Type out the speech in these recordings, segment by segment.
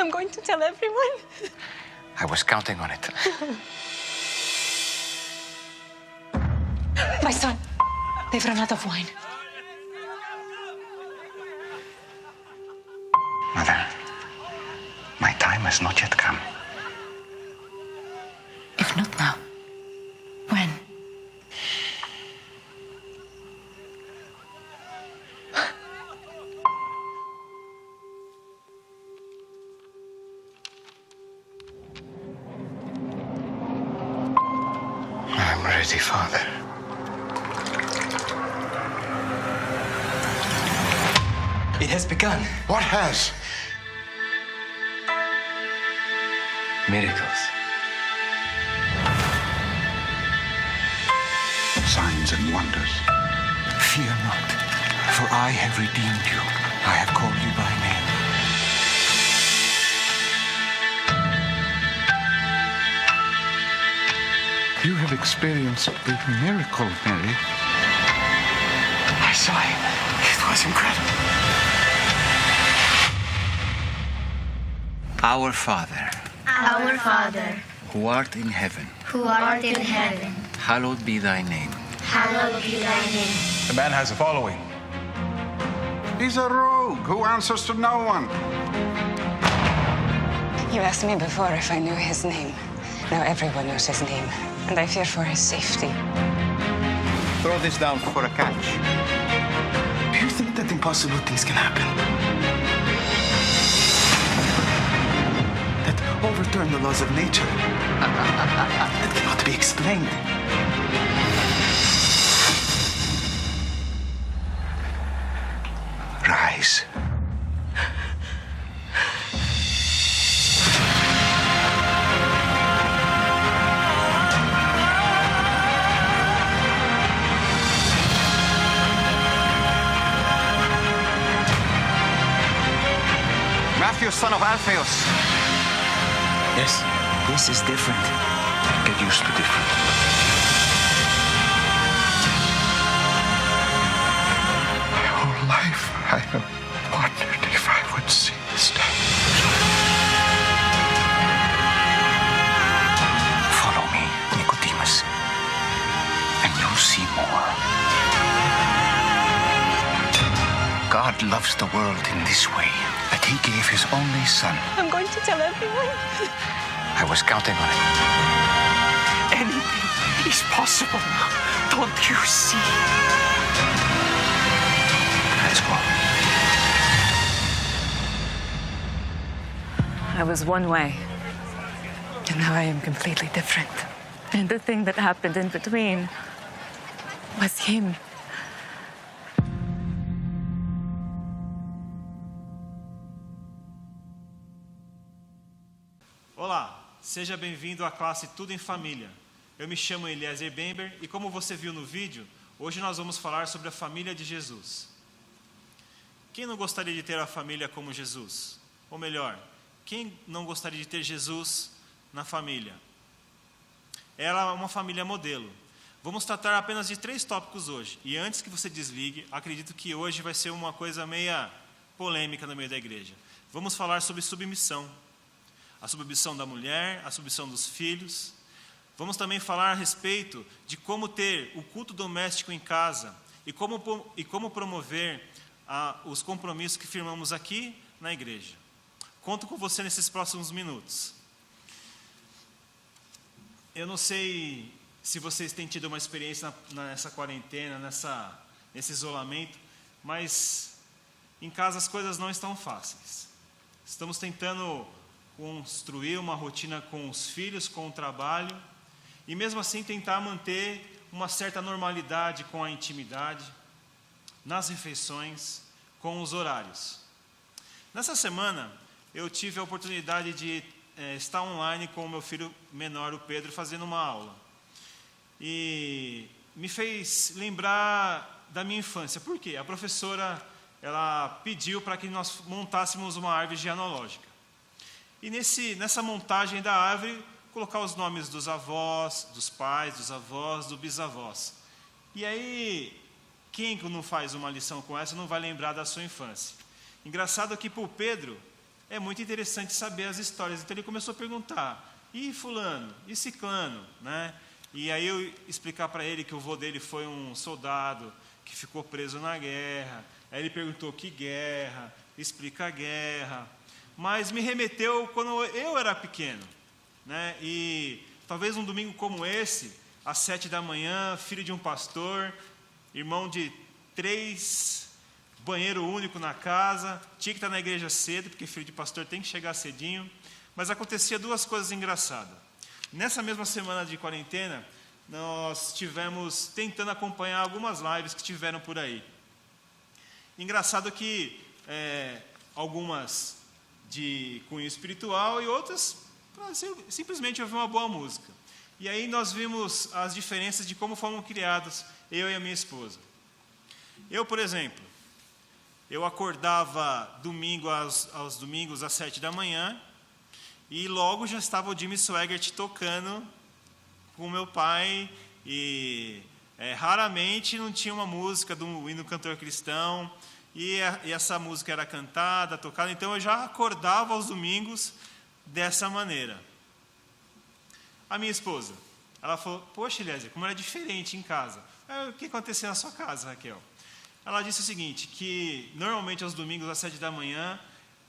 I'm going to tell everyone. I was counting on it. My son, they've run out of wine. Mother, my time has not yet come. If not now, when? I'm ready, Father. It has begun. What has? Miracles. Signs and wonders. Fear not, for I have redeemed you. I have called you by name. You have experienced a miracle, Mary. I saw it. It was incredible. Our Father, Our Father, who art in heaven, who art in heaven, hallowed be thy name. hallowed be thy name. The man has a following. He's a rogue who answers to no one. You asked me before if I knew his name. Now everyone knows his name, and I fear for his safety. Throw this down for a catch. Do you think that impossible things can happen? That overturn the laws of nature? That cannot be explained. Rise. Matthew, son of Alphaeus. Yes, this is different. Get used to different. My whole life I have wondered if I would see this day. Follow me, Nicodemus, and you'll see more. God loves the world in this way, that he gave his only son. I'm going to tell everyone. I was counting on it. Anything is possible. Don't you see? Let's go. I was one way, and now I am completely different. And the thing that happened in between was him. Olá, seja bem-vindo à classe Tudo em Família. Eu me chamo Eliezer Bember e, como você viu no vídeo, hoje nós vamos falar sobre a família de Jesus. Quem não gostaria de ter a família como Jesus? Ou melhor, quem não gostaria de ter Jesus na família? Ela é uma família modelo. Vamos tratar apenas de 3 tópicos hoje. E antes que você desligue, acredito que hoje vai ser uma coisa meia polêmica no meio da igreja. Vamos falar sobre submissão. A submissão da mulher, a submissão dos filhos. Vamos também falar a respeito de como ter o culto doméstico em casa e como promover os compromissos que firmamos aqui na igreja. Conto com você nesses próximos minutos. Eu não sei se vocês têm tido uma experiência nessa quarentena, nesse isolamento, mas em casa as coisas não estão fáceis. Estamos tentando construir uma rotina com os filhos, com o trabalho, e mesmo assim tentar manter uma certa normalidade com a intimidade, nas refeições, com os horários. Nessa semana, eu tive a oportunidade de estar online com o meu filho menor, o Pedro, fazendo uma aula. E me fez lembrar da minha infância. Por quê? A professora ela pediu para que nós montássemos uma árvore genealógica. E nessa montagem da árvore, colocar os nomes dos avós, dos pais, dos avós, dos bisavós. E aí, quem não faz uma lição com essa não vai lembrar da sua infância. Engraçado que para o Pedro, é muito interessante saber as histórias. Então ele começou a perguntar, e fulano, e ciclano, né? E aí eu explicar para ele que o vô dele foi um soldado que ficou preso na guerra. Aí ele perguntou que guerra, explica a guerra. Mas me remeteu quando eu era pequeno, né? E talvez um domingo como esse, às 7 da manhã, filho de um pastor, irmão de 3, banheiro único na casa, tinha que estar na igreja cedo, porque filho de pastor tem que chegar cedinho. Mas acontecia 2 coisas engraçadas. Nessa mesma semana de quarentena, nós estivemos tentando acompanhar algumas lives que tiveram por aí. Engraçado que algumas de cunho espiritual e outras para simplesmente ouvir uma boa música. E aí nós vimos as diferenças de como fomos criados, eu e a minha esposa. Eu, por exemplo, eu acordava aos domingos às 7 da manhã e logo já estava o Jimmy Swaggart tocando com meu pai e raramente não tinha uma música do hino cantor cristão e essa música era cantada, tocada, então eu já acordava aos domingos dessa maneira. A minha esposa, ela falou, poxa, Eliezer, como era diferente em casa. O que aconteceu na sua casa, Raquel? Ela disse o seguinte, que normalmente aos domingos às 7 da manhã,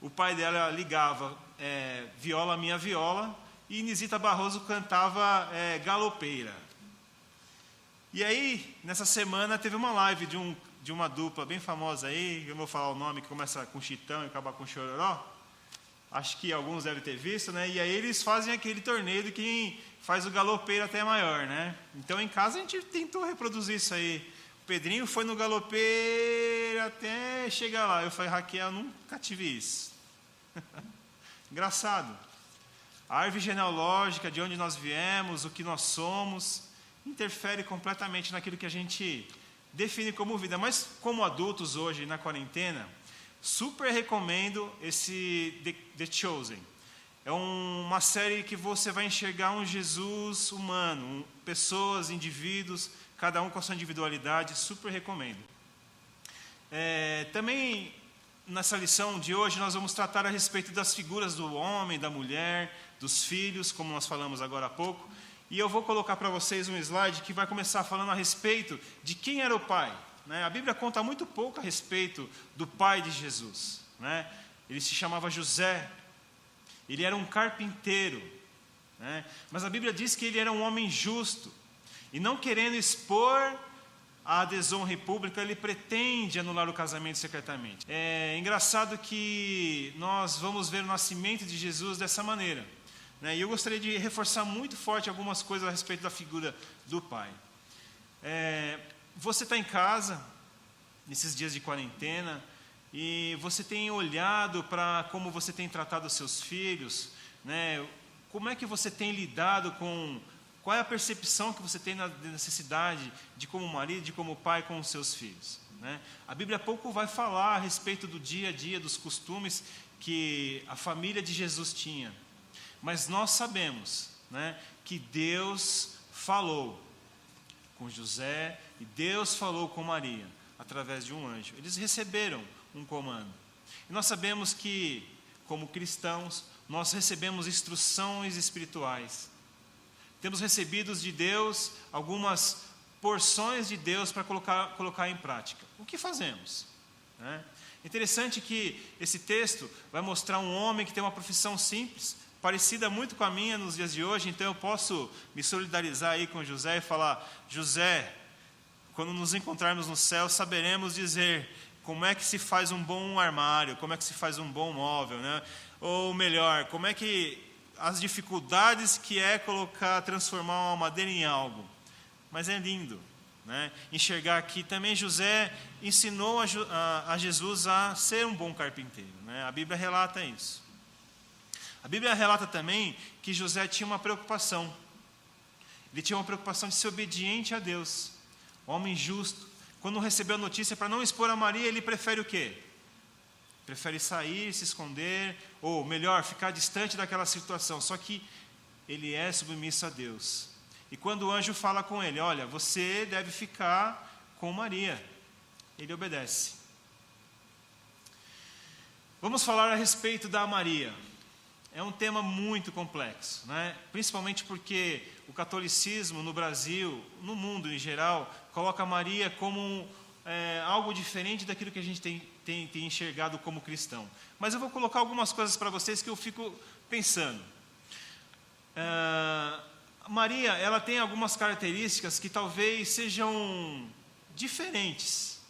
o pai dela ligava Viola Minha Viola e Inesita Barroso cantava Galopeira. E aí, nessa semana, teve uma live de uma dupla bem famosa aí, eu vou falar o nome, que começa com Chitão e acaba com Chororó. Acho que alguns devem ter visto, né? E aí eles fazem aquele torneio de quem faz o galopeiro até maior, né? Então, em casa, a gente tentou reproduzir isso aí. O Pedrinho foi no galopeiro até chegar lá. Eu falei, Raquel, nunca tive isso. Engraçado. A árvore genealógica, de onde nós viemos, o que nós somos, interfere completamente naquilo que a gente define como vida. Mas, como adultos hoje, na quarentena, super recomendo esse The Chosen. É uma série que você vai enxergar um Jesus humano, pessoas, indivíduos, cada um com a sua individualidade, super recomendo. Também, nessa lição de hoje, nós vamos tratar a respeito das figuras do homem, da mulher, dos filhos, como nós falamos agora há pouco. E eu vou colocar para vocês um slide que vai começar falando a respeito de quem era o pai. A Bíblia conta muito pouco a respeito do pai de Jesus. Ele se chamava José, ele era um carpinteiro, mas a Bíblia diz que ele era um homem justo, e não querendo expor a desonra pública, ele pretende anular o casamento secretamente. É engraçado que nós vamos ver o nascimento de Jesus dessa maneira, e eu gostaria de reforçar muito forte algumas coisas a respeito da figura do pai. Você está em casa, nesses dias de quarentena, e você tem olhado para como você tem tratado os seus filhos, como é que você tem lidado com... Qual é a percepção que você tem na necessidade de como marido, de como pai com os seus filhos? A Bíblia pouco vai falar a respeito do dia a dia, dos costumes que a família de Jesus tinha. Mas nós sabemos que Deus falou com José e Deus falou com Maria através de um anjo. Eles receberam um comando. E nós sabemos que, como cristãos, nós recebemos instruções espirituais. Temos recebido de Deus algumas porções de Deus para colocar em prática. O que fazemos? Interessante que esse texto vai mostrar um homem que tem uma profissão simples, parecida muito com a minha nos dias de hoje, então eu posso me solidarizar aí com José e falar, José, quando nos encontrarmos no céu, saberemos dizer como é que se faz um bom armário, como é que se faz um bom móvel, Ou melhor, como é que as dificuldades que é transformar uma madeira em algo. Mas é lindo, enxergar aqui também José ensinou a Jesus a ser um bom carpinteiro, A Bíblia relata isso. A Bíblia relata também que José tinha uma preocupação. Ele tinha uma preocupação de ser obediente a Deus, homem justo. Quando recebeu a notícia para não expor a Maria, ele prefere o quê? Prefere sair, se esconder, ou melhor, ficar distante daquela situação. Só que ele é submisso a Deus. E quando o anjo fala com ele, olha, você deve ficar com Maria, ele obedece. Vamos falar a respeito da Maria. É um tema muito complexo, né? Principalmente porque o catolicismo no Brasil, no mundo em geral, coloca Maria como algo diferente daquilo que a gente tem enxergado como cristão. Mas eu vou colocar algumas coisas para vocês que eu fico pensando. Maria, ela tem algumas características que talvez sejam diferentes.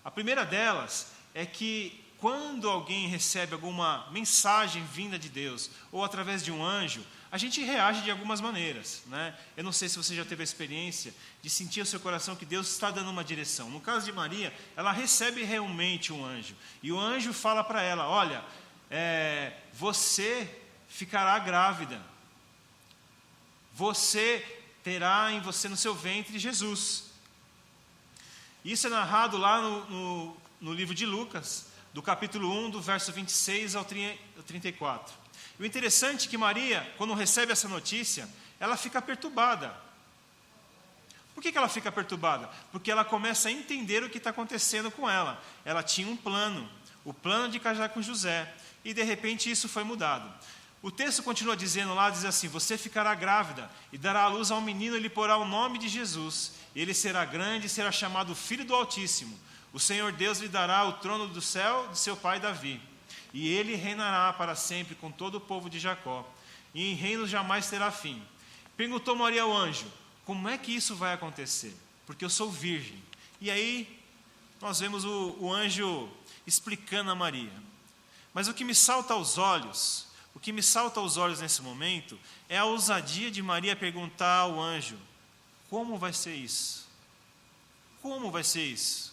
A primeira delas é que quando alguém recebe alguma mensagem vinda de Deus, ou através de um anjo, a gente reage de algumas maneiras, né? Eu não sei se você já teve a experiência de sentir no seu coração que Deus está dando uma direção. No caso de Maria, ela recebe realmente um anjo. E o anjo fala para ela, olha, você ficará grávida. Você terá em você, no seu ventre, Jesus. Isso é narrado lá no livro de Lucas, do capítulo 1, do verso 26 ao 34. E o interessante é que Maria, quando recebe essa notícia, ela fica perturbada. Por que ela fica perturbada? Porque ela começa a entender o que está acontecendo com ela. Ela tinha um plano, o plano de casar com José, e de repente isso foi mudado. O texto continua dizendo lá, diz assim, você ficará grávida e dará à luz a um menino e lhe porá o nome de Jesus. Ele será grande e será chamado Filho do Altíssimo. O Senhor Deus lhe dará o trono do céu de seu pai Davi. E ele reinará para sempre com todo o povo de Jacó. E em reino jamais terá fim. Perguntou Maria ao anjo, como é que isso vai acontecer? Porque eu sou virgem. E aí nós vemos o anjo explicando a Maria. Mas o que me salta aos olhos nesse momento é a ousadia de Maria perguntar ao anjo, como vai ser isso? Como vai ser isso?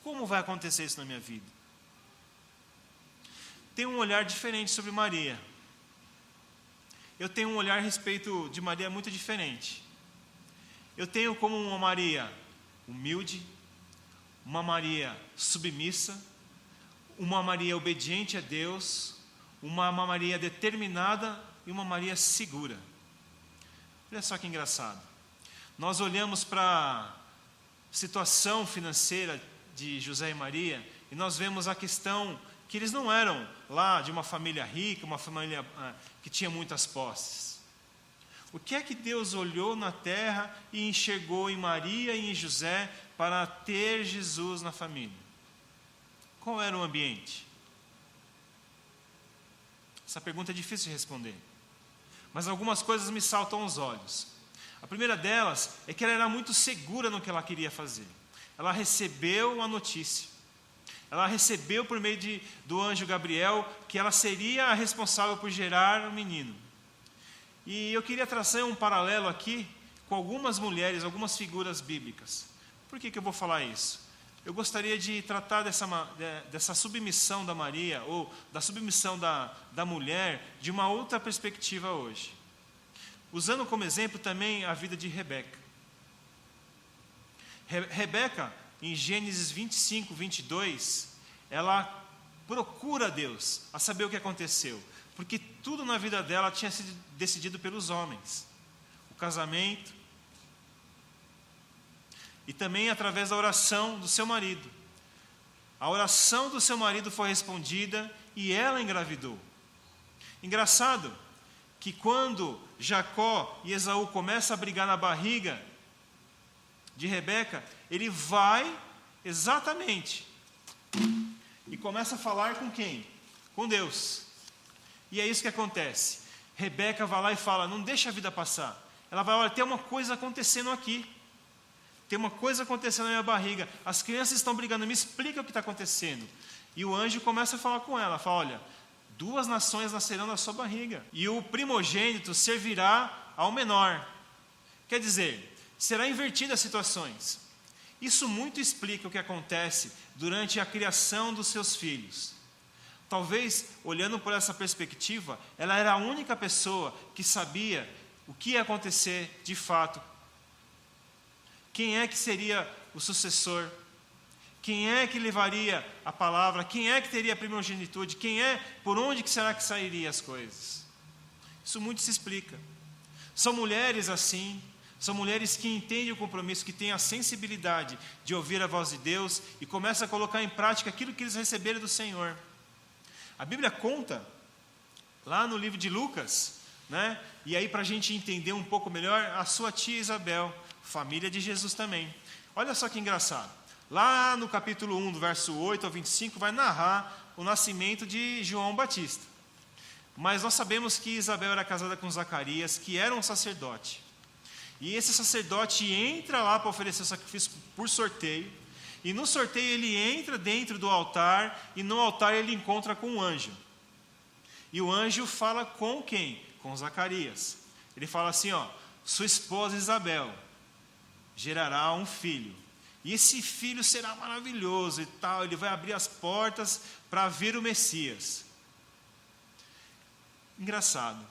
Como vai acontecer isso na minha vida? Tem um olhar diferente sobre Maria. Eu tenho um olhar a respeito de Maria muito diferente. Eu tenho como uma Maria humilde, uma Maria submissa, uma Maria obediente a Deus, uma Maria determinada e uma Maria segura. Olha só que engraçado. Nós olhamos para a situação financeira de José e Maria, e nós vemos a questão que eles não eram lá de uma família rica, uma família que tinha muitas posses. O que é que Deus olhou na terra e enxergou em Maria e em José para ter Jesus na família? Qual era o ambiente? Essa pergunta é difícil de responder, mas algumas coisas me saltam aos olhos. A primeira delas é que ela era muito segura no que ela queria fazer. Ela recebeu a notícia. Ela recebeu por meio do anjo Gabriel que ela seria a responsável por gerar um menino. E eu queria traçar um paralelo aqui com algumas mulheres, algumas figuras bíblicas. Por que eu vou falar isso? Eu gostaria de tratar dessa submissão da Maria, ou da submissão da mulher, de uma outra perspectiva hoje. Usando como exemplo também a vida de Rebeca. Rebeca, em Gênesis 25, 22, ela procura Deus a saber o que aconteceu, porque tudo na vida dela tinha sido decidido pelos homens. O casamento, e também através da oração do seu marido. A oração do seu marido foi respondida e ela engravidou. Engraçado que quando Jacó e Esaú começam a brigar na barriga de Rebeca, ele vai exatamente e começa a falar com quem? Com Deus. E é isso que acontece. Rebeca vai lá e fala, não deixa a vida passar. Ela vai, olha, tem uma coisa acontecendo aqui. Tem uma coisa acontecendo na minha barriga. As crianças estão brigando, me explica o que está acontecendo. E o anjo começa a falar com ela, fala, olha, 2 nações nascerão da sua barriga, e o primogênito servirá ao menor. Quer dizer, será invertida as situações. Isso muito explica o que acontece durante a criação dos seus filhos. Talvez, olhando por essa perspectiva, ela era a única pessoa que sabia o que ia acontecer de fato. Quem é que seria o sucessor? Quem é que levaria a palavra? Quem é que teria a primogenitude? Por onde que será que sairiam as coisas? Isso muito se explica. São mulheres assim, são mulheres que entendem o compromisso, que têm a sensibilidade de ouvir a voz de Deus e começam a colocar em prática aquilo que eles receberam do Senhor. A Bíblia conta, lá no livro de Lucas, né? E aí para a gente entender um pouco melhor, a sua tia Isabel, família de Jesus também. Olha só que engraçado. Lá no capítulo 1, do verso 8 ao 25, vai narrar o nascimento de João Batista. Mas nós sabemos que Isabel era casada com Zacarias, que era um sacerdote. E esse sacerdote entra lá para oferecer o sacrifício por sorteio. E no sorteio ele entra dentro do altar, e no altar ele encontra com um anjo. E o anjo fala com quem? Com Zacarias. Ele fala assim, ó, sua esposa Isabel gerará um filho. E esse filho será maravilhoso e tal, ele vai abrir as portas para vir o Messias. Engraçado.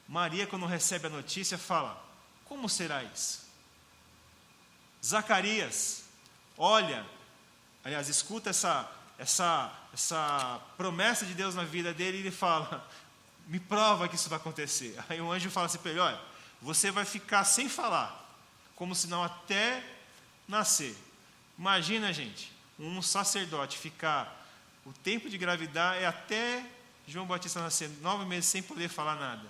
Maria, quando recebe a notícia, fala, como será isso? Zacarias, olha, aliás, escuta essa promessa de Deus na vida dele, e ele fala, me prova que isso vai acontecer. Aí o anjo fala assim para ele, olha, você vai ficar sem falar, como se não até nascer. Imagina, gente, um sacerdote ficar, o tempo de gravidar é até João Batista nascer, 9 meses sem poder falar nada.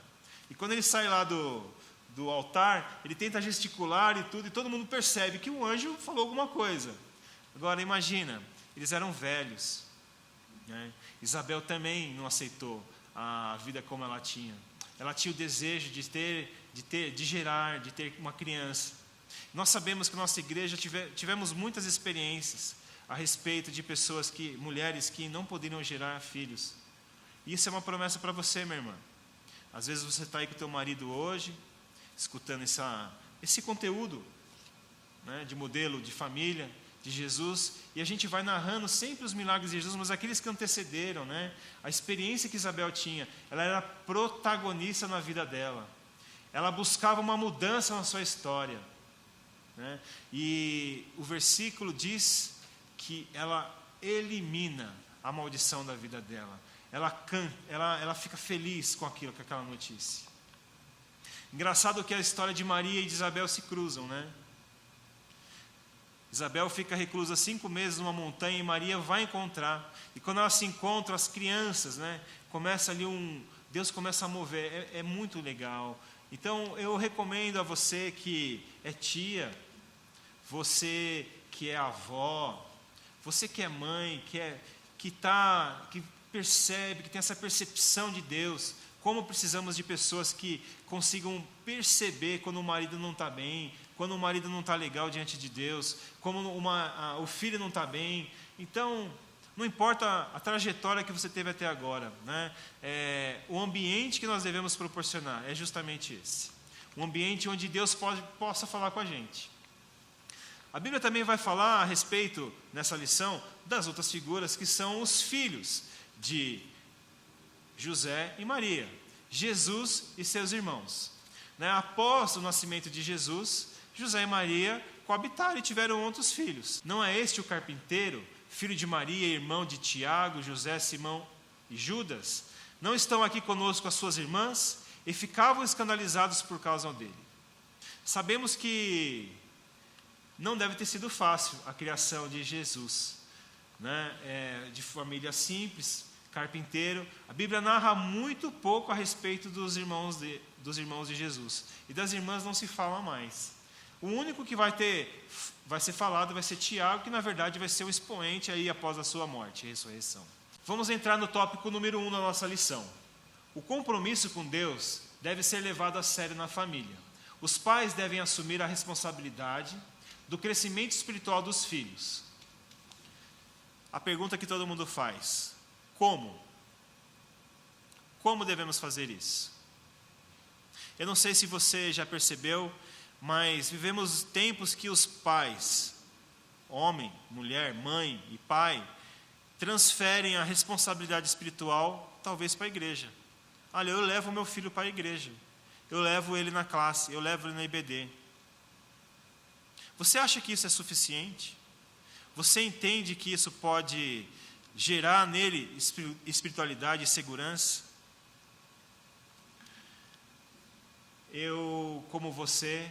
E quando ele sai lá do altar, ele tenta gesticular e tudo, e todo mundo percebe que o anjo falou alguma coisa. Agora imagina, eles eram velhos, né? Isabel também não aceitou a vida como ela tinha. Ela tinha o desejo de gerar, de ter uma criança. Nós sabemos que na nossa igreja tivemos muitas experiências a respeito de pessoas mulheres que não poderiam gerar filhos. Isso é uma promessa para você, minha irmã. Às vezes você está aí com o teu marido hoje, escutando esse conteúdo, né, de modelo de família, de Jesus, e a gente vai narrando sempre os milagres de Jesus, mas aqueles que antecederam, né, a experiência que Isabel tinha, ela era protagonista na vida dela. Ela buscava uma mudança na sua história, né? E o versículo diz que ela elimina a maldição da vida dela. Ela fica feliz com aquela notícia. Engraçado que a história de Maria e de Isabel se cruzam, né? Isabel fica reclusa 5 meses numa montanha e Maria vai encontrar. E quando elas se encontram, as crianças, né? Começa ali Deus começa a mover. É muito legal. Então eu recomendo a você que é tia, você que é avó, você que é mãe, que percebe, que tem essa percepção de Deus, como precisamos de pessoas que consigam perceber quando o marido não está bem, quando o marido não está legal diante de Deus, como o filho não está bem. Então, não importa a trajetória que você teve até agora, né? O ambiente que nós devemos proporcionar é justamente esse. Um ambiente onde Deus possa falar com a gente. A Bíblia também vai falar a respeito, nessa lição, das outras figuras que são os filhos de José e Maria, Jesus e seus irmãos. Né? Após o nascimento de Jesus, José e Maria coabitaram e tiveram outros filhos. Não é este o carpinteiro, filho de Maria, irmão de Tiago, José, Simão e Judas? Não estão aqui conosco as suas irmãs? E ficavam escandalizados por causa dele. Sabemos que não deve ter sido fácil a criação de Jesus, né? De família simples, carpinteiro. A Bíblia narra muito pouco a respeito dos irmãos de Jesus. E das irmãs não se fala mais. O único que vai ser falado vai ser Tiago, que na verdade vai ser o expoente aí após a sua morte e ressurreição. Vamos entrar no tópico número 1 da nossa lição. O compromisso com Deus deve ser levado a sério na família. Os pais devem assumir a responsabilidade do crescimento espiritual dos filhos. A pergunta que todo mundo faz: como? Como devemos fazer isso? Eu não sei se você já percebeu, mas vivemos tempos que os pais, homem, mulher, mãe e pai, transferem a responsabilidade espiritual, talvez, para a igreja. Olha, eu levo meu filho para a igreja, eu levo ele na classe, eu levo ele na IBD. Você acha que isso é suficiente? Você entende que isso pode gerar nele espiritualidade e segurança? Eu, como você,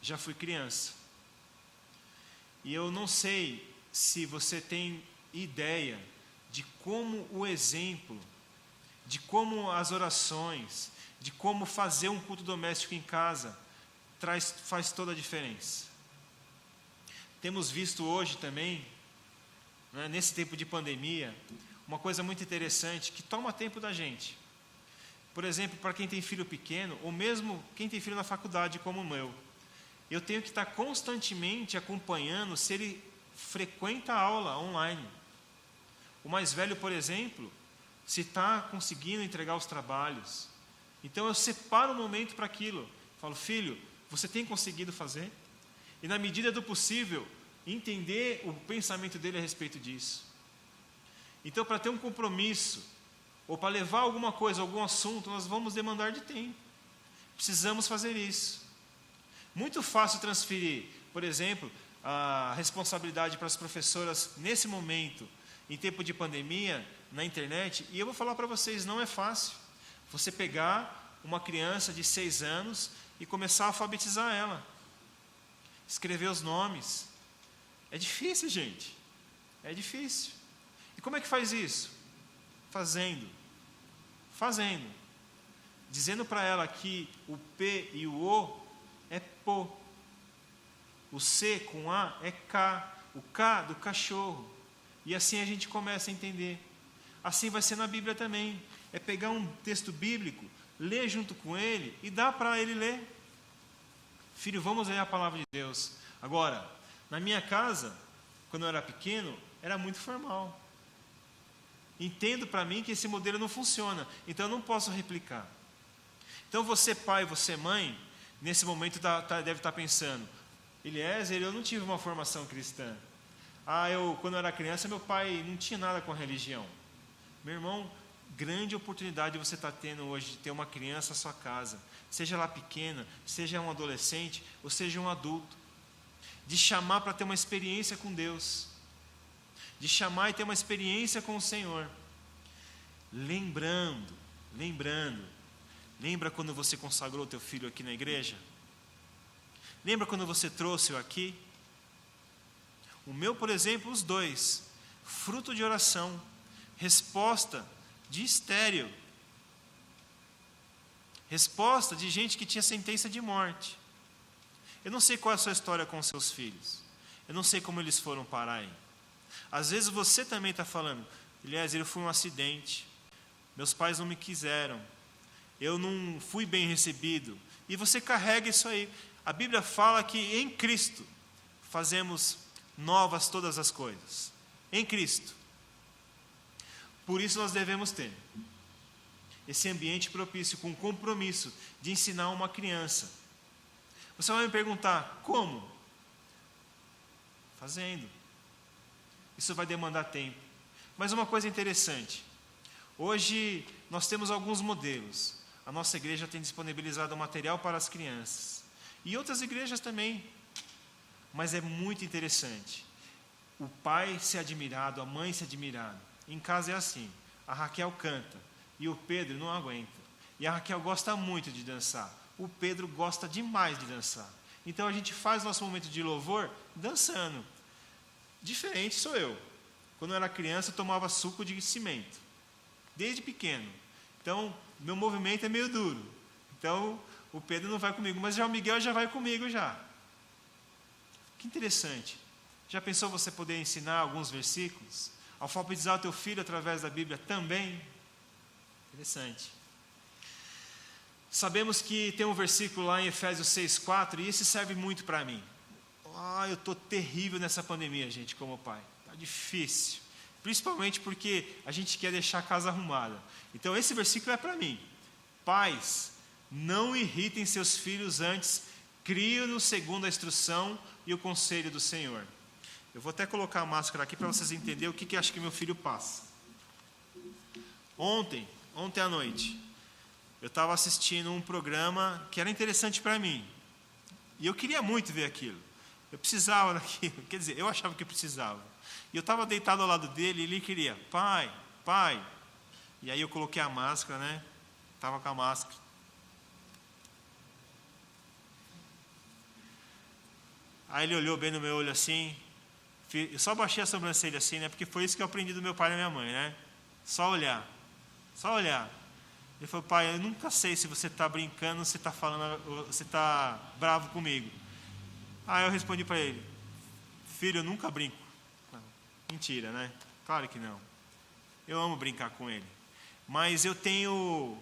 já fui criança. E eu não sei se você tem ideia de como o exemplo, de como as orações, de como fazer um culto doméstico em casa faz toda a diferença. Temos visto hoje também, né, nesse tempo de pandemia, uma coisa muito interessante que toma tempo da gente. Por exemplo, para quem tem filho pequeno, ou mesmo quem tem filho na faculdade como o meu, eu tenho que estar constantemente acompanhando se ele frequenta a aula online. O mais velho, por exemplo, se está conseguindo entregar os trabalhos. Então eu separo um momento para aquilo. Falo, filho, você tem conseguido fazer? E na medida do possível, entender o pensamento dele a respeito disso. Então, para ter um compromisso, ou para levar alguma coisa, algum assunto, nós vamos demandar de tempo. Precisamos fazer isso. Muito fácil transferir, por exemplo, a responsabilidade para as professoras nesse momento, em tempo de pandemia, na internet, e eu vou falar para vocês, não é fácil. Você pegar uma criança de 6 anos e começar a alfabetizar ela. Escrever os nomes. É difícil, gente. É difícil. E como é que faz isso? Fazendo. Dizendo para ela que o P e o O é pô. O C com A é K. O K do cachorro. E assim a gente começa a entender. Assim vai ser na Bíblia também. É pegar um texto bíblico, ler junto com ele e dar para ele ler. Filho, vamos ler a palavra de Deus. Agora, na minha casa, quando eu era pequeno, era muito formal. Entendo para mim que esse modelo não funciona, então eu não posso replicar. Então você pai, você mãe, nesse momento deve estar pensando, Eliezer, eu não tive uma formação cristã. Quando eu era criança, meu pai não tinha nada com a religião. Meu irmão, grande oportunidade você está tendo hoje de ter uma criança à sua casa, seja ela pequena, seja um adolescente, ou seja um adulto, de chamar para ter uma experiência com Deus, de chamar e ter uma experiência com o Senhor. Lembrando, lembra quando você consagrou teu filho aqui na igreja? Lembra quando você trouxe-o aqui? O meu, por exemplo, os dois, fruto de oração, resposta de estéril, resposta de gente que tinha sentença de morte. Eu não sei qual é a sua história com os seus filhos, eu não sei como eles foram parar aí. Às vezes você também está falando, Eliezer, eu fui um acidente, meus pais não me quiseram, eu não fui bem recebido, e você carrega isso aí. A Bíblia fala que em Cristo fazemos novas todas as coisas, em Cristo. Por isso nós devemos ter esse ambiente propício, com compromisso de ensinar uma criança. Você vai me perguntar, como? Fazendo. Isso vai demandar tempo. Mas uma coisa interessante, hoje nós temos alguns modelos. A nossa igreja tem disponibilizado material para as crianças. E outras igrejas também. Mas é muito interessante. O pai ser admirado, a mãe ser admirada. Em casa é assim, a Raquel canta e o Pedro não aguenta. E a Raquel gosta muito de dançar, o Pedro gosta demais de dançar. Então a gente faz nosso momento de louvor dançando. Diferente sou eu. Quando eu era criança eu tomava suco de cimento, desde pequeno. Então meu movimento é meio duro. Então o Pedro não vai comigo, mas já o Miguel já vai comigo já. Que interessante. Já pensou você poder ensinar alguns versículos? Alfabetizar o teu filho através da Bíblia também? Interessante. Sabemos que tem um versículo lá em Efésios 6,4, e esse serve muito para mim. Eu estou terrível nessa pandemia, gente, como pai. Está difícil. Principalmente porque a gente quer deixar a casa arrumada. Então esse versículo é para mim. Pais, não irritem seus filhos antes, criem-nos segundo a instrução e o conselho do Senhor. Eu vou até colocar a máscara aqui para vocês entenderem o que acho que meu filho passa. Ontem à noite, eu estava assistindo um programa que era interessante para mim. E eu queria muito ver aquilo. Eu precisava daquilo. Quer dizer, eu achava que precisava. E eu estava deitado ao lado dele e ele queria, pai. E aí eu coloquei a máscara, né? Estava com a máscara. Aí ele olhou bem no meu olho assim, Eu só baixei a sobrancelha assim, né? Porque foi isso que eu aprendi do meu pai e da minha mãe, né? Só olhar. Só olhar. Ele falou, pai, eu nunca sei se você está brincando, se está falando, você está bravo comigo. Aí eu respondi para ele, filho, eu nunca brinco. Mentira, né? Claro que não. Eu amo brincar com ele. Mas eu tenho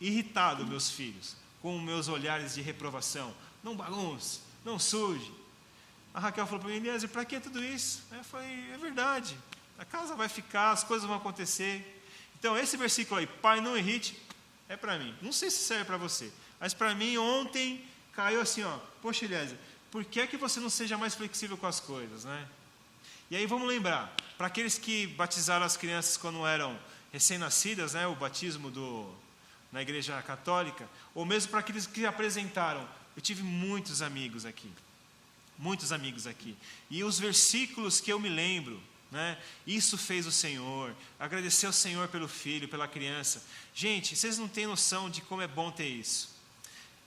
irritado meus filhos com meus olhares de reprovação. Não bagunce, não suje. A Raquel falou para mim, Eliezer, para que tudo isso? Eu falei, é verdade. A casa vai ficar, as coisas vão acontecer. Então, esse versículo aí, pai, não irrite, é para mim. Não sei se serve para você. Mas para mim, ontem, caiu assim, ó. Poxa, Eliezer, por que é que você não seja mais flexível com as coisas, né? E aí vamos lembrar, para aqueles que batizaram as crianças quando eram recém-nascidas, né, o batismo na igreja católica, ou mesmo para aqueles que apresentaram, eu tive muitos amigos aqui, e os versículos que eu me lembro, né, isso fez o Senhor, agradecer ao Senhor pelo filho, pela criança. Gente, vocês não têm noção de como é bom ter isso.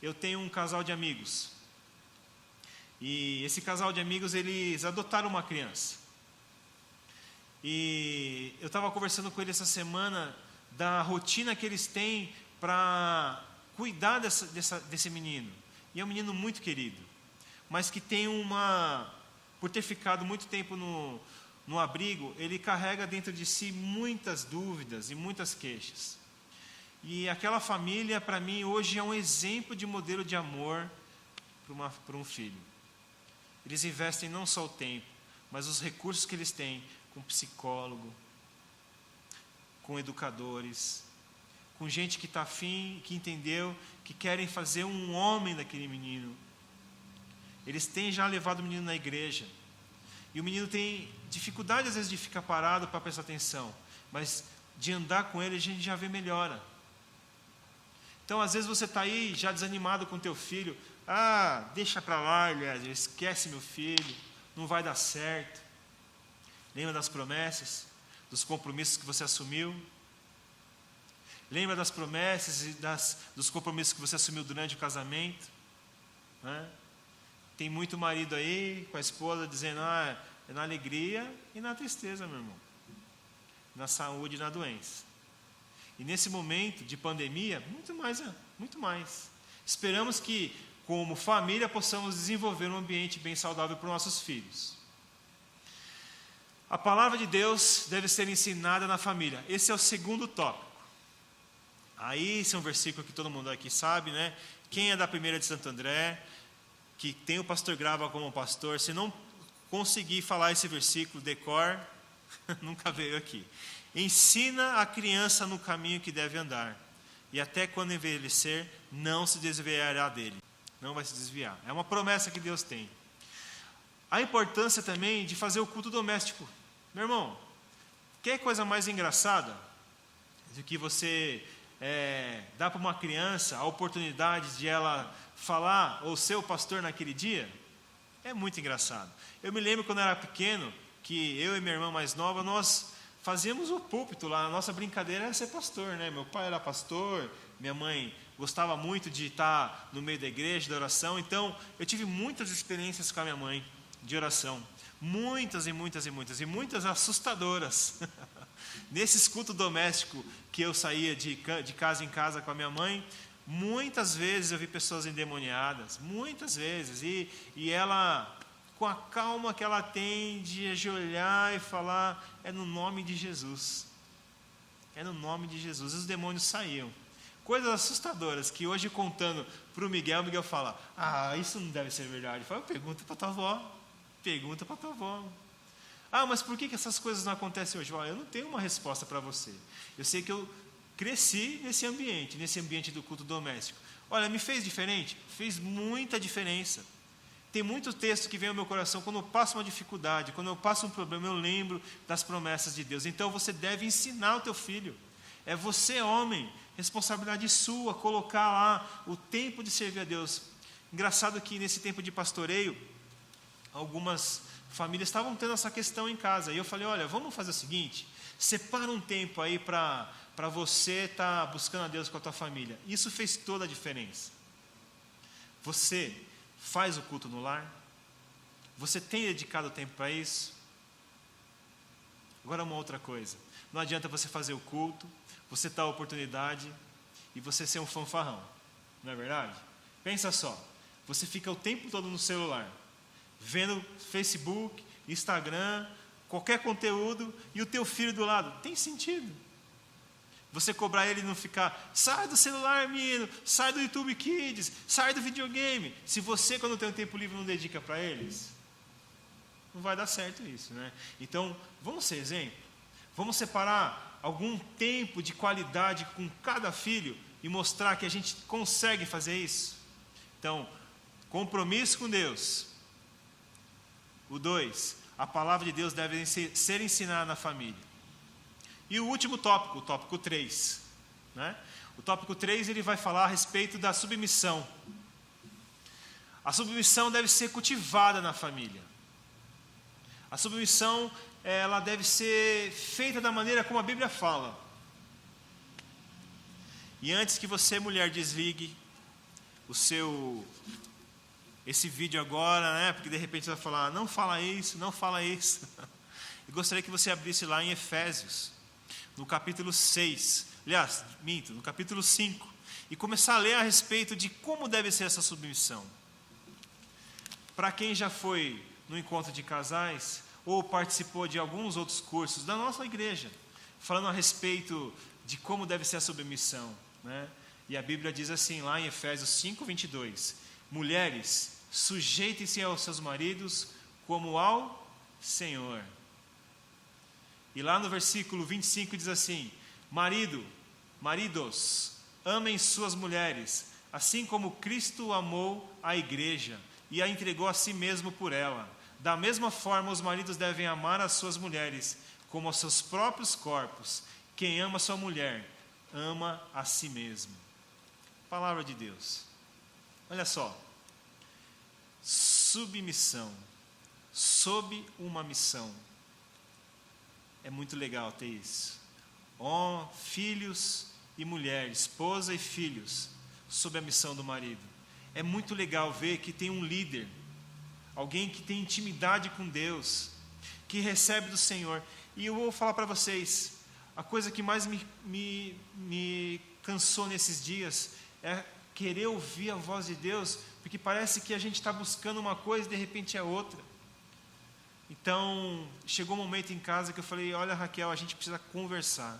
Eu tenho um casal de amigos, e esse casal de amigos, eles adotaram uma criança. E eu estava conversando com ele essa semana da rotina que eles têm para cuidar desse menino. E é um menino muito querido, mas que tem por ter ficado muito tempo no abrigo, ele carrega dentro de si muitas dúvidas e muitas queixas. E aquela família, para mim, hoje é um exemplo de modelo de amor para um filho. Eles investem não só o tempo, mas os recursos que eles têm com psicólogo, com educadores, com gente que está afim, que entendeu, que querem fazer um homem daquele menino. Eles têm já levado o menino na igreja. E o menino tem dificuldade, às vezes, de ficar parado para prestar atenção. Mas de andar com ele, a gente já vê melhora. Então, às vezes, você está aí já desanimado com teu filho. Ah, deixa para lá, Eliezer, esquece meu filho, não vai dar certo. Lembra das promessas, dos compromissos que você assumiu? Lembra das promessas e dos compromissos que você assumiu durante o casamento? Né? Tem muito marido aí com a esposa dizendo, é na alegria e na tristeza, meu irmão. Na saúde e na doença. E nesse momento de pandemia, muito mais. Esperamos que, como família, possamos desenvolver um ambiente bem saudável para os nossos filhos. A palavra de Deus deve ser ensinada na família. Esse é o segundo tópico. Aí, esse é um versículo que todo mundo aqui sabe, né? Quem é da primeira de Santo André, que tem o pastor Grava como pastor, se não conseguir falar esse versículo de cor, nunca veio aqui. Ensina a criança no caminho que deve andar, e até quando envelhecer, não se desviará dele. Não vai se desviar. É uma promessa que Deus tem. A importância também de fazer o culto doméstico. Meu irmão, quer coisa mais engraçada do que você dá para uma criança a oportunidade de ela falar ou ser o pastor naquele dia? É muito engraçado. Eu me lembro quando eu era pequeno, que eu e minha irmã mais nova, nós fazíamos o púlpito lá. A nossa brincadeira era ser pastor, né? Meu pai era pastor, minha mãe gostava muito de estar no meio da igreja, da oração. Então, eu tive muitas experiências com a minha mãe de oração. Muitas assustadoras. Nesses cultos domésticos que eu saía de casa em casa com a minha mãe, muitas vezes eu vi pessoas endemoniadas, muitas vezes, e ela, com a calma que ela tem de ajoelhar e falar, é no nome de Jesus, é no nome de Jesus, e os demônios saíam. Coisas assustadoras, que hoje contando para o Miguel fala, isso não deve ser verdade. Eu falo, pergunta para tua avó. Mas por que essas coisas não acontecem hoje? Eu não tenho uma resposta para você. Eu sei que eu cresci nesse ambiente do culto doméstico. Olha, me fez diferente? Fez muita diferença. Tem muito texto que vem ao meu coração quando eu passo uma dificuldade, quando eu passo um problema, eu lembro das promessas de Deus. Então você deve ensinar o teu filho. É você, homem, responsabilidade sua, colocar lá o tempo de servir a Deus. Engraçado que nesse tempo de pastoreio, algumas famílias estavam tendo essa questão em casa. E eu falei, olha, vamos fazer o seguinte, separa um tempo aí para você estar buscando a Deus com a tua família. Isso fez toda a diferença. Você faz o culto no lar? Você tem dedicado tempo para isso? Agora uma outra coisa. Não adianta você fazer o culto, você dar a oportunidade e você ser um fanfarrão. Não é verdade? Pensa só. Você fica o tempo todo no celular, vendo Facebook, Instagram, qualquer conteúdo, e o teu filho do lado. Tem sentido? Você cobrar ele e não ficar, sai do celular, menino, sai do YouTube Kids, sai do videogame. Se você, quando tem um tempo livre, não dedica para eles, não vai dar certo isso, né? Então, vamos ser exemplo. Vamos separar algum tempo de qualidade com cada filho e mostrar que a gente consegue fazer isso. Então, compromisso com Deus. O 2, a palavra de Deus deve ser ensinada na família. E o último tópico, o tópico 3. Né? O tópico 3, ele vai falar a respeito da submissão. A submissão deve ser cultivada na família. A submissão, ela deve ser feita da maneira como a Bíblia fala. E antes que você, mulher, desligue esse vídeo agora, né? Porque de repente você vai falar, não fala isso, não fala isso. Eu gostaria que você abrisse lá em Efésios, no capítulo 6, aliás, minto, no capítulo 5, e começar a ler a respeito de como deve ser essa submissão. Para quem já foi no encontro de casais, ou participou de alguns outros cursos da nossa igreja, falando a respeito de como deve ser a submissão, né? E a Bíblia diz assim, lá em Efésios 5:22, mulheres, sujeitem-se aos seus maridos como ao Senhor. E lá no versículo 25 diz assim, maridos, amem suas mulheres, assim como Cristo amou a igreja e a entregou a si mesmo por ela. Da mesma forma, os maridos devem amar as suas mulheres como aos seus próprios corpos. Quem ama sua mulher, ama a si mesmo. Palavra de Deus. Olha só. Submissão. Sob uma missão. É muito legal ter isso. Filhos e mulher, esposa e filhos, sob a missão do marido. É muito legal ver que tem um líder, alguém que tem intimidade com Deus, que recebe do Senhor. E eu vou falar para vocês, a coisa que mais me cansou nesses dias é querer ouvir a voz de Deus, porque parece que a gente está buscando uma coisa e de repente é outra. Então, chegou um momento em casa que eu falei, olha Raquel, a gente precisa conversar.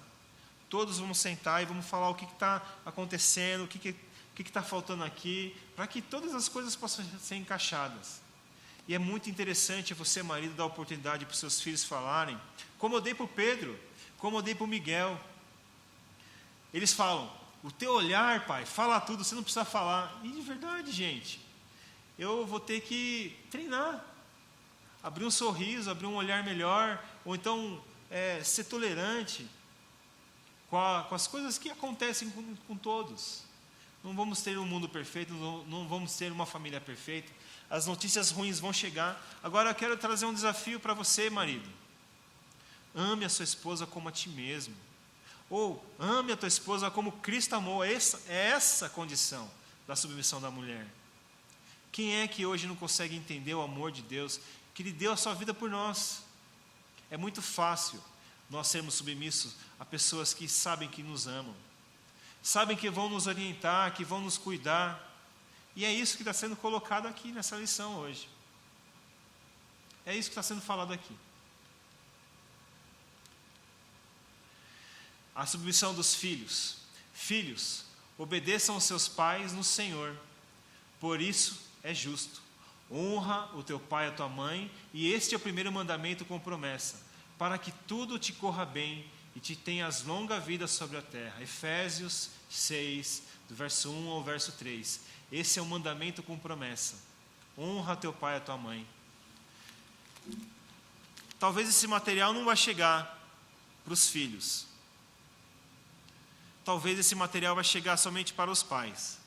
Todos vamos sentar e vamos falar o que está acontecendo, o que está faltando aqui, para que todas as coisas possam ser encaixadas. E é muito interessante você, marido, dar oportunidade para os seus filhos falarem, como eu dei para o Pedro, como eu dei para o Miguel. Eles falam, o teu olhar, pai, fala tudo, você não precisa falar. E de verdade, gente, eu vou ter que treinar. Abrir um sorriso, abrir um olhar melhor, ou então ser tolerante com as coisas que acontecem com todos. Não vamos ter um mundo perfeito, não vamos ter uma família perfeita. As notícias ruins vão chegar. Agora eu quero trazer um desafio para você, marido. Ame a sua esposa como a ti mesmo. Ou ame a tua esposa como Cristo amou. É essa a condição da submissão da mulher. Quem é que hoje não consegue entender o amor de Deus, que Ele deu a sua vida por nós? É muito fácil nós sermos submissos a pessoas que sabem que nos amam, sabem que vão nos orientar, que vão nos cuidar. E é isso que está sendo colocado aqui nessa lição hoje. É isso que está sendo falado aqui. A submissão dos filhos. Filhos, obedeçam aos seus pais no Senhor, por isso é justo. Honra o teu pai e a tua mãe, e este é o primeiro mandamento com promessa, para que tudo te corra bem e te tenhas longa vida sobre a terra. Efésios 6, do verso 1 ao verso 3. Esse é o mandamento com promessa. Honra teu pai e a tua mãe. Talvez esse material não vai chegar para os filhos. Talvez esse material vai chegar somente para os pais.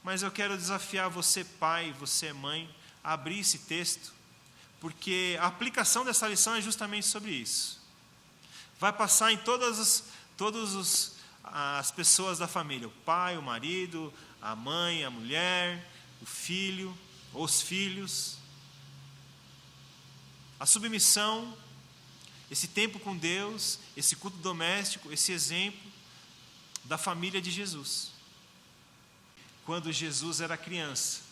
Mas eu quero desafiar você, pai, você, mãe, a abrir esse texto, porque a aplicação dessa lição é justamente sobre isso. Vai passar em todas as pessoas da família, o pai, o marido, a mãe, a mulher, o filho, os filhos. A submissão, esse tempo com Deus, esse culto doméstico, esse exemplo da família de Jesus. Quando Jesus era criança,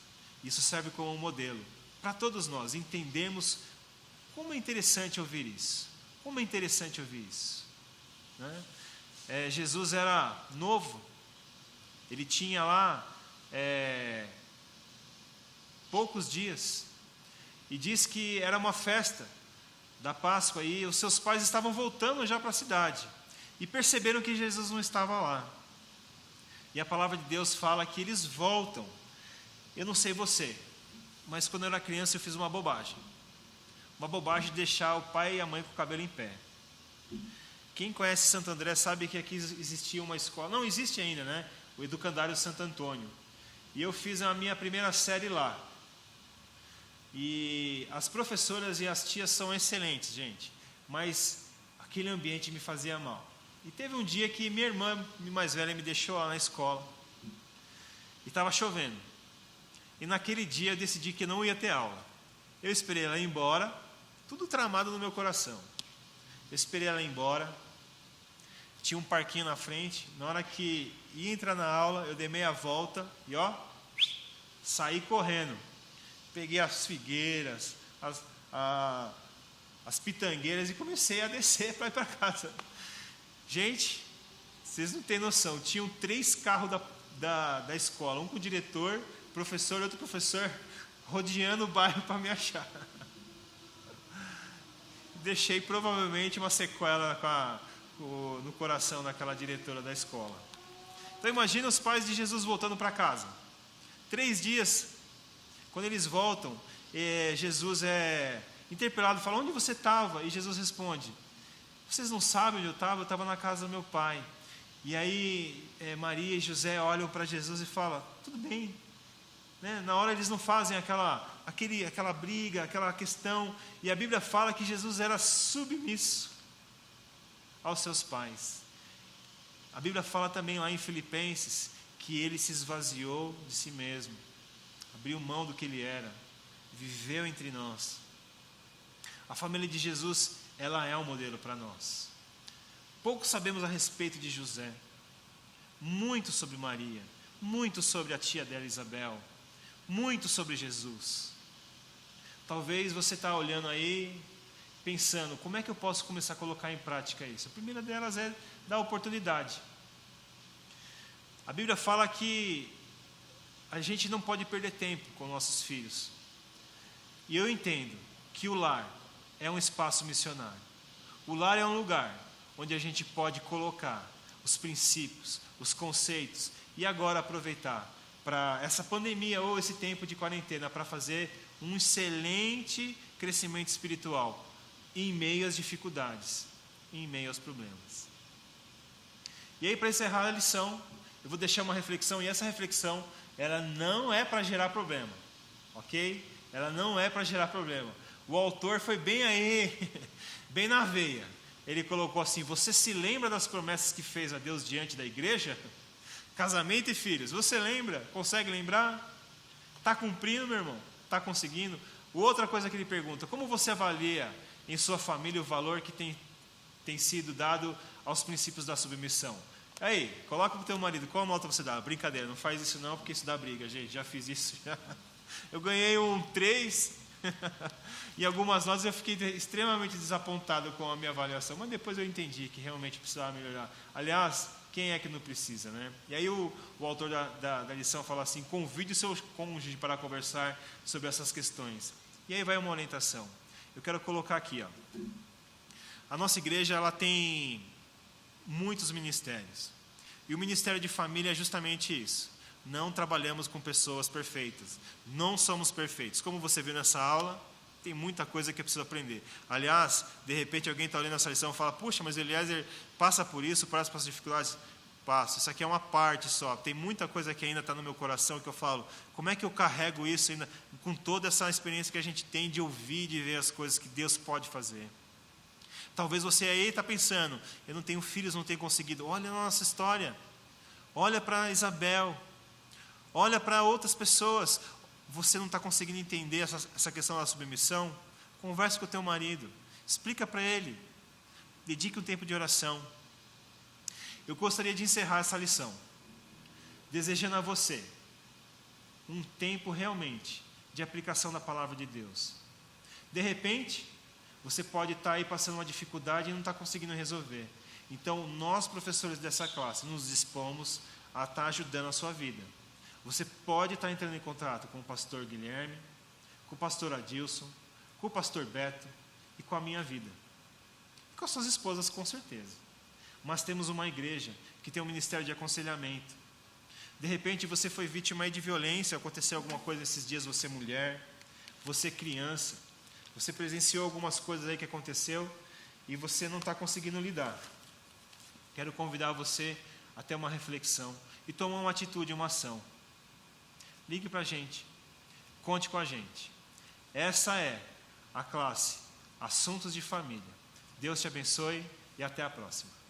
isso serve como um modelo para todos nós entendermos como é interessante ouvir isso. Como é interessante ouvir isso, né? Jesus era novo, ele tinha lá poucos dias, e diz que era uma festa da Páscoa, e os seus pais estavam voltando já para a cidade, e perceberam que Jesus não estava lá. E a palavra de Deus fala que eles voltam. Eu não sei você, mas quando eu era criança eu fiz uma bobagem de deixar o pai e a mãe com o cabelo em pé. Quem conhece Santo André sabe que aqui existia uma escola, não existe ainda, né? O Educandário Santo Antônio. E eu fiz a minha primeira série lá. E as professoras e as tias são excelentes, gente, mas aquele ambiente me fazia mal. E teve um dia que minha irmã mais velha me deixou lá na escola, e estava chovendo. E naquele dia eu decidi que não ia ter aula. Eu esperei ela ir embora, tudo tramado no meu coração. Eu esperei ela ir embora, tinha um parquinho na frente. Na hora que ia entrar na aula, eu dei meia volta e saí correndo. Peguei as figueiras, as pitangueiras e comecei a descer para ir para casa. Gente, vocês não têm noção, tinham 3 carros da escola, um com o diretor, professor e outro professor, rodeando o bairro para me achar. Deixei provavelmente uma sequela no coração daquela diretora da escola. Então imagina os pais de Jesus voltando para casa. 3 dias, quando eles voltam, Jesus é interpelado, fala: onde você estava? E Jesus responde: vocês não sabem onde eu estava na casa do meu pai. E aí Maria e José olham para Jesus e falam: tudo bem, né? Na hora eles não fazem aquela briga, aquela questão. E a Bíblia fala que Jesus era submisso aos seus pais. A Bíblia fala também lá em Filipenses que ele se esvaziou de si mesmo, abriu mão do que ele era, viveu entre nós. A família de Jesus, ela é um modelo para nós. Pouco sabemos a respeito de José, muito sobre Maria, muito sobre a tia dela, Isabel, muito sobre Jesus. Talvez você está olhando aí, pensando: como é que eu posso começar a colocar em prática isso? A primeira delas é dar oportunidade. A Bíblia fala que a gente não pode perder tempo com nossos filhos. E eu entendo que o lar é um espaço missionário. O lar é um lugar onde a gente pode colocar os princípios, os conceitos, e agora aproveitar para essa pandemia ou esse tempo de quarentena para fazer um excelente crescimento espiritual em meio às dificuldades, em meio aos problemas. E aí, para encerrar a lição, eu vou deixar uma reflexão, e essa reflexão, ela não é para gerar problema, ok? Ela não é para gerar problema. O autor foi bem aí, bem na veia. Ele colocou assim: você se lembra das promessas que fez a Deus diante da igreja? Casamento e filhos, você lembra? Consegue lembrar? Está cumprindo, meu irmão? Está conseguindo? Outra coisa que ele pergunta: como você avalia em sua família o valor que tem sido dado aos princípios da submissão? Aí, coloca para o teu marido: qual nota você dá? Brincadeira, não faz isso não, porque isso dá briga, gente, já fiz isso já. Eu ganhei um 3 e algumas notas eu fiquei extremamente desapontado com a minha avaliação, mas depois eu entendi que realmente precisava melhorar. Aliás, quem é que não precisa, né? E aí o autor da lição fala assim: convide o seu cônjuge para conversar sobre essas questões. E aí vai uma orientação. Eu quero colocar aqui, a nossa igreja, ela tem muitos ministérios, e o ministério de família é justamente isso. Não trabalhamos com pessoas perfeitas, não somos perfeitos. Como você viu nessa aula, tem muita coisa que eu preciso aprender. Aliás, de repente alguém está olhando essa lição e fala: puxa, mas Eliezer passa por isso, passa por essas dificuldades. Passo, isso aqui é uma parte só. Tem muita coisa que ainda está no meu coração, que eu falo: como é que eu carrego isso ainda, com toda essa experiência que a gente tem de ouvir, de ver as coisas que Deus pode fazer. Talvez você aí está pensando: eu não tenho filhos, não tenho conseguido. Olha a nossa história, olha para Isabel, olha para outras pessoas. Você não está conseguindo entender essa questão da submissão? Converse com o teu marido, explica para ele dedique um tempo de oração. Eu gostaria de encerrar essa lição, desejando a você um tempo realmente de aplicação da palavra de Deus. De repente, você pode estar aí passando uma dificuldade e não está conseguindo resolver. Então, nós, professores dessa classe, nos dispomos a estar ajudando a sua vida. Você pode estar entrando em contato com o pastor Guilherme, com o pastor Adilson, com o pastor Beto e com a minha vida. E com as suas esposas, com certeza. Mas temos uma igreja que tem um ministério de aconselhamento. De repente você foi vítima aí de violência, aconteceu alguma coisa esses dias, você mulher, você criança, você presenciou algumas coisas aí que aconteceu e você não está conseguindo lidar. Quero convidar você a ter uma reflexão e tomar uma atitude, uma ação. Ligue para a gente, conte com a gente. Essa é a classe Assuntos de Família. Deus te abençoe e até a próxima.